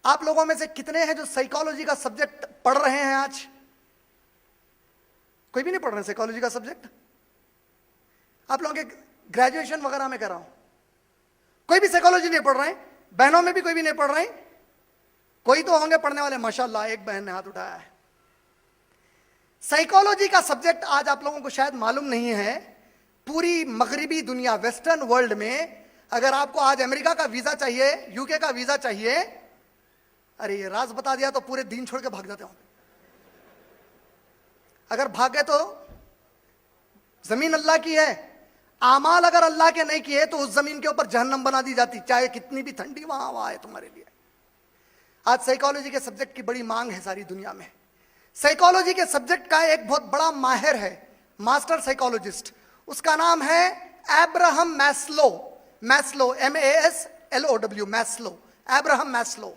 آپ لوگوں میں سے کتنے ہیں جو سائیکالوجی کا سبجیکٹ پڑھ رہے ہیں آج؟ کوئی بھی نہیں پڑھ رہے سائیکالوجی کا سبجیکٹ؟ آپ لوگوں کے گریجویشن وغیرہ میں کر رہا ہوں، کوئی بھی سائیکالوجی نہیں پڑھ رہے ہیں؟ بہنوں میں بھی کوئی بھی نہیں پڑھ رہے ہیں؟ کوئی تو ہوں گے پڑھنے والے، ماشاءاللہ ایک بہن نے ہاتھ اٹھایا ہے۔ سائیکالوجی کا سبجیکٹ آج آپ لوگوں کو شاید معلوم نہیں ہے، پوری مغربی دنیا ویسٹرن ورلڈ میں اگر آپ کو آج امریکہ کا ویزا چاہیے، یو کے کا ویزا چاہیے، ارے یہ راز بتا دیا تو پورے دین چھوڑ کے بھاگ جاتے ہوں۔ اگر بھاگے تو زمین اللہ کی ہے، اعمال اگر اللہ کے نہیں کیے تو اس زمین کے اوپر جہنم بنا دی جاتی، چاہے کتنی بھی ٹھنڈی وہاں ہوا ہے تمہارے لیے۔ آج سائیکالوجی کے سبجیکٹ کی بڑی مانگ ہے ساری دنیا میں۔ سائیکالوجی کے سبجیکٹ کا ایک بہت بڑا ماہر ہے، ماسٹر سائیکالوجسٹ، اس کا نام ہے Abraham Maslow. Maslow MESLOW، Maslow, Abraham Maslow.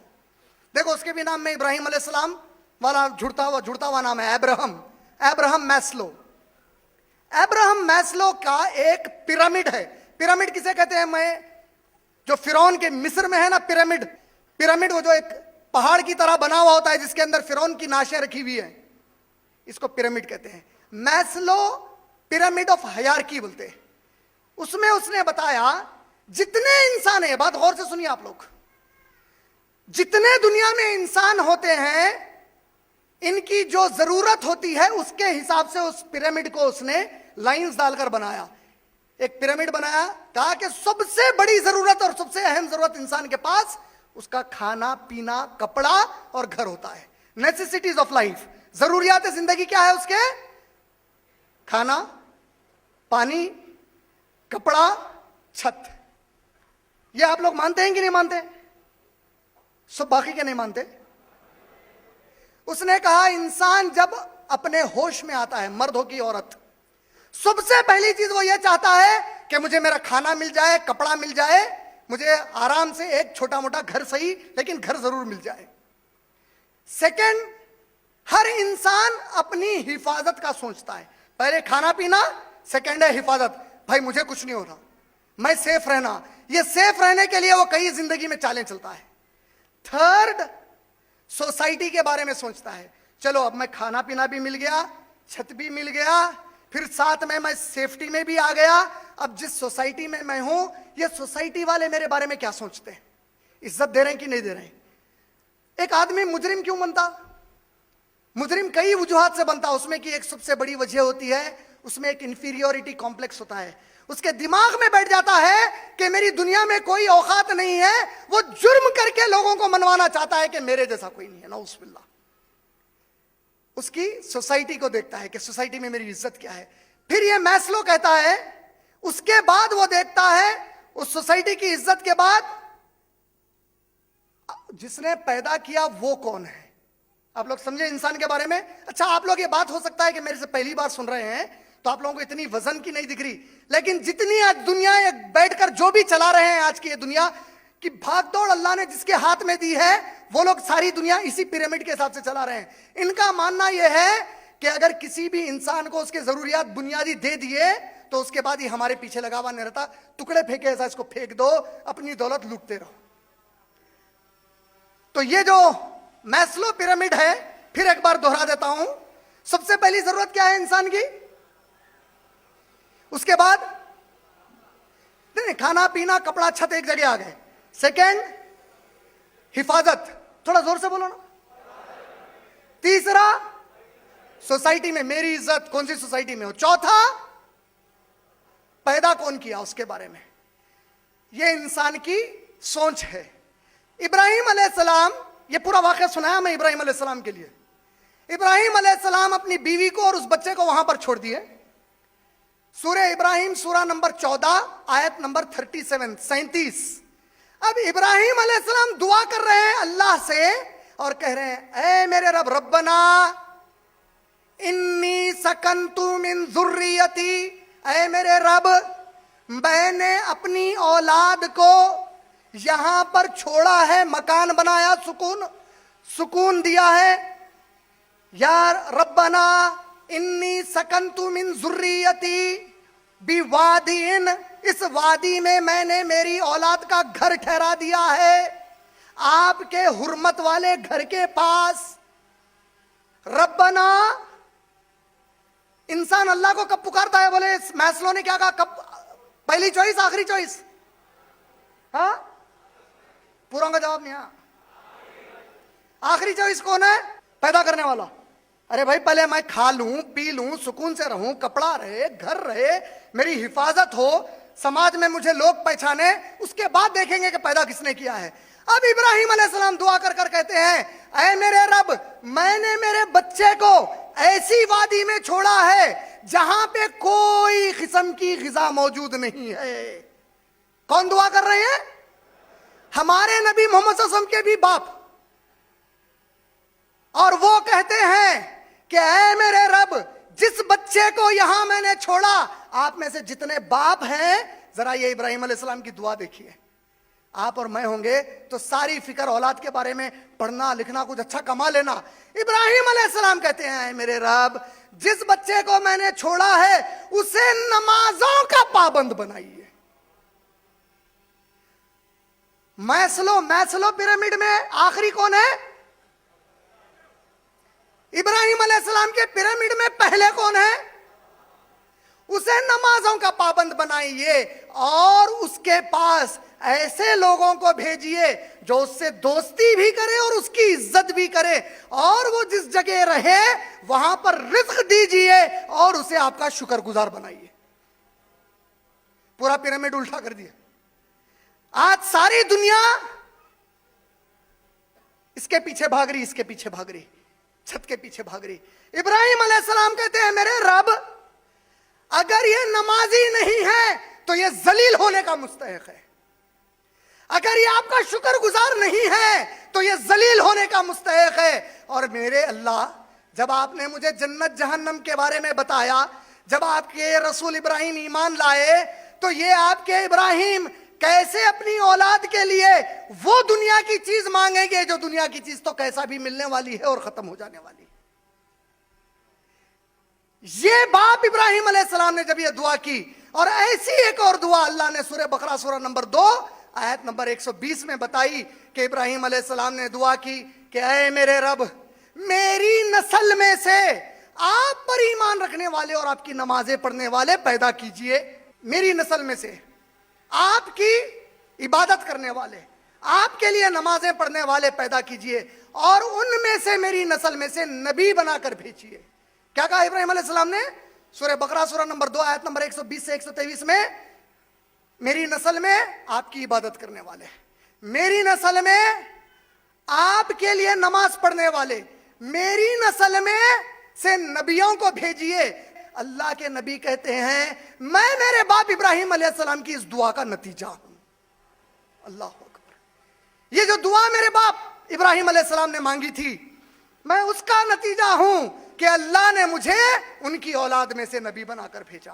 دیکھو اس کے بھی نام میں ابراہیم علیہ السلام والا جڑتا ہوا نام ہے، ابراہم میسلو۔ ابراہم میسلو کا ایک پیرامڈ ہے۔ پیرامڈ کسے کہتے ہیں؟ میں جو فرعون کے مصر میں ہے نا پیرامڈ وہ جو ایک پہاڑ کی طرح بنا ہوا ہوتا ہے جس کے اندر فرعون کی نعشیں رکھی ہوئی ہیں، اس کو پیرامڈ کہتے ہیں۔ میسلو پیرامڈ آف ہائرارکی بولتے ہیں۔ اس میں اس نے بتایا جتنے انسان ہیں، بات غور سے سنیے آپ لوگ، جتنے دنیا میں انسان ہوتے ہیں ان کی جو ضرورت ہوتی ہے اس کے حساب سے اس پیرامڈ کو اس نے لائنز ڈال کر بنایا، ایک پیرامڈ بنایا، کہا کہ سب سے بڑی ضرورت اور سب سے اہم ضرورت انسان کے پاس اس کا کھانا پینا کپڑا اور گھر ہوتا ہے۔ نیسیسٹیز آف لائف، ضروریات زندگی کیا ہے اس کے؟ کھانا، پانی، کپڑا، چھت۔ یہ آپ لوگ مانتے ہیں کہ نہیں مانتے؟ سب باقی کے نہیں مانتے؟ اس نے کہا انسان جب اپنے ہوش میں آتا ہے، مرد ہو کی عورت، سب سے پہلی چیز وہ یہ چاہتا ہے کہ مجھے میرا کھانا مل جائے، کپڑا مل جائے، مجھے آرام سے ایک چھوٹا موٹا گھر صحیح لیکن گھر ضرور مل جائے۔ سیکنڈ، ہر انسان اپنی حفاظت کا سوچتا ہے، پہلے کھانا پینا، سیکنڈ ہے حفاظت، بھائی مجھے کچھ نہیں ہو رہا، میں سیف رہنا۔ یہ سیف رہنے کے لیے وہ کئی زندگی میں چالیں چلتا ہے۔ تھرڈ، سوسائٹی کے بارے میں سوچتا ہے، چلو اب میں کھانا پینا بھی مل گیا، چھت بھی مل گیا، پھر ساتھ میں سیفٹی میں بھی آ گیا، اب جس سوسائٹی میں میں ہوں یہ سوسائٹی والے میرے بارے میں کیا سوچتے ہیں، عزت دے رہے ہیں کہ نہیں دے رہے ہیں۔ ایک آدمی مجرم کیوں بنتا؟ مجرم کئی وجوہات سے بنتا، اس میں کی ایک سب سے بڑی وجہ ہوتی ہے اس میں ایک انفیریورٹی کمپلیکس ہوتا ہے۔ اس کے دماغ میں بیٹھ جاتا ہے کہ میری دنیا میں کوئی اوقات نہیں ہے، وہ جرم کر کے لوگوں کو منوانا چاہتا ہے کہ میرے جیسا کوئی نہیں ہے، نعوذ باللہ۔ اس کی سوسائٹی کو دیکھتا ہے کہ سوسائٹی میں میری عزت کیا ہے۔ پھر یہ میسلو کہتا ہے اس کے بعد وہ دیکھتا ہے اس سوسائٹی کی عزت کے بعد جس نے پیدا کیا وہ کون ہے۔ آپ لوگ سمجھے انسان کے بارے میں؟ اچھا آپ لوگ یہ بات ہو سکتا ہے کہ میرے سے پہلی بار سن رہے ہیں تو آپ لوگوں کو اتنی وزن کی نہیں دکھ رہی، لیکن جتنی آج دنیا بیٹھ کر جو بھی چلا رہے ہیں، آج کی یہ دنیا کی بھاگ دوڑ اللہ نے جس کے ہاتھ میں دی ہے وہ لوگ ساری دنیا اسی پیرامڈ کے حساب سے چلا رہے ہیں۔ ان کا ماننا یہ ہے کہ اگر کسی بھی انسان کو اس کے ضروریات بنیادی دے دیے تو اس کے بعد ہی ہمارے پیچھے لگا ہوا نہیں رہتا، ٹکڑے پھینکے ایسا اس کو پھینک دو، اپنی دولت لوٹتے رہو۔ تو یہ جو میسلو پیرامڈ ہے، پھر ایک بار دہرا دیتا ہوں، سب سے پہلی ضرورت کیا ہے انسان کی؟ اس کے بعد نہیں، کھانا پینا کپڑا چھت ایک جگہ آ گئے۔ سیکنڈ، حفاظت، تھوڑا زور سے بولو نا۔ تیسرا، سوسائٹی میں میری عزت، کون سی سوسائٹی میں ہو۔ چوتھا، پیدا کون کیا اس کے بارے میں۔ یہ انسان کی سوچ ہے۔ ابراہیم علیہ السلام، یہ پورا واقعہ سنایا میں ابراہیم علیہ السلام کے لیے۔ ابراہیم علیہ السلام اپنی بیوی کو اور اس بچے کو وہاں پر چھوڑ دیے۔ سورہ ابراہیم سورہ نمبر 14 آیت نمبر 37۔ اب ابراہیم علیہ السلام دعا کر رہے ہیں اللہ سے اور کہہ رہے ہیں اے میرے رب، ربنا انی سکنت من ذریتی، اے میرے رب میں نے اپنی اولاد کو یہاں پر چھوڑا ہے، مکان بنایا، سکون دیا ہے۔ یا ربنا انی سکنت من ذریتی بوادین، اس وادی میں نے میری اولاد کا گھر ٹھہرا دیا ہے۔ آپ کے حرمت والے گھر کے پاس ربنا، انسان اللہ کو کب پکارتا ہے؟ بولے میسلو نے کیا کہا؟ کب پہلی چوائس آخری چوائس؟ ہاں، پورا کا جواب نہیں. آخری چوائس کون ہے؟ پیدا کرنے والا. ارے بھائی پہلے میں کھا لوں پی لوں سکون سے رہوں، کپڑا رہے، گھر رہے، میری حفاظت ہو، سماج میں مجھے لوگ پہچانے، اس کے بعد دیکھیں گے کہ پیدا کس نے کیا ہے. اب ابراہیم علیہ السلام دعا کر کر کہتے ہیں اے میرے رب، میں نے میرے بچے کو ایسی وادی میں چھوڑا ہے جہاں پہ کوئی قسم کی غذا موجود نہیں ہے. کون دعا کر رہے ہیں؟ ہمارے نبی محمد صلی اللہ علیہ وسلم کے بھی باپ. اور وہ کہتے ہیں کہ اے میرے رب، جس بچے کو یہاں میں نے چھوڑا، آپ میں سے جتنے باپ ہیں ذرا یہ ابراہیم علیہ السلام کی دعا دیکھیے. آپ اور میں ہوں گے تو ساری فکر اولاد کے بارے میں پڑھنا لکھنا کچھ اچھا کما لینا. ابراہیم علیہ السلام کہتے ہیں اے میرے رب، جس بچے کو میں نے چھوڑا ہے اسے نمازوں کا پابند بنائیے. میسلو پیرامڈ میں آخری کون ہے؟ ابراہیم علیہ السلام کے پیرامڈ میں پہلے کون ہے؟ اسے نمازوں کا پابند بنائیے اور اس کے پاس ایسے لوگوں کو بھیجیے جو اس سے دوستی بھی کرے اور اس کی عزت بھی کرے، اور وہ جس جگہ رہے وہاں پر رزق دیجیے اور اسے آپ کا شکر گزار بنائیے. پورا پیرامڈ الٹا کر دیا. آج ساری دنیا اس کے پیچھے بھاگ رہی، اس کے پیچھے بھاگ رہی، چھت کے پیچھے بھاگ رہی. ابراہیم علیہ السلام کہتے ہیں میرے رب، اگر یہ نمازی نہیں ہے تو یہ ذلیل ہونے کا مستحق ہے. اگر یہ آپ کا شکر گزار نہیں ہے تو یہ ذلیل ہونے کا مستحق ہے. اور میرے اللہ، جب آپ نے مجھے جنت جہنم کے بارے میں بتایا، جب آپ کے رسول ابراہیم ایمان لائے، تو یہ آپ کے ابراہیم کیسے اپنی اولاد کے لیے وہ دنیا کی چیز مانگیں گے جو دنیا کی چیز تو کیسا بھی ملنے والی ہے اور ختم ہو جانے والی ہے. یہ باپ ابراہیم علیہ السلام نے جب یہ دعا کی، اور ایسی ایک اور دعا اللہ نے سورہ بقرہ سورہ نمبر 2 آیت نمبر 120 میں بتائی کہ ابراہیم علیہ السلام نے دعا کی کہ اے میرے رب، میری نسل میں سے آپ پر ایمان رکھنے والے اور آپ کی نمازیں پڑھنے والے پیدا کیجئے. میری نسل میں سے آپ کی عبادت کرنے والے، آپ کے لیے نمازیں پڑھنے والے پیدا کیجئے، اور ان میں سے میری نسل میں سے نبی بنا کر بھیجیے. کیا کہا ابراہیم علیہ السلام نے؟ سورہ بقرہ سورہ نمبر 2 آیت نمبر 120 سے 123 میں، میری نسل میں آپ کی عبادت کرنے والے، میری نسل میں آپ کے لیے نماز پڑھنے والے، میری نسل میں سے نبیوں کو بھیجیے. اللہ کے نبی کہتے ہیں میں میرے باپ ابراہیم علیہ السلام کی اس دعا کا نتیجہ ہوں. اللہ اکبر. یہ جو دعا میرے باپ ابراہیم علیہ السلام نے مانگی تھی، میں اس کا نتیجہ ہوں کہ اللہ نے مجھے ان کی اولاد میں سے نبی بنا کر بھیجا.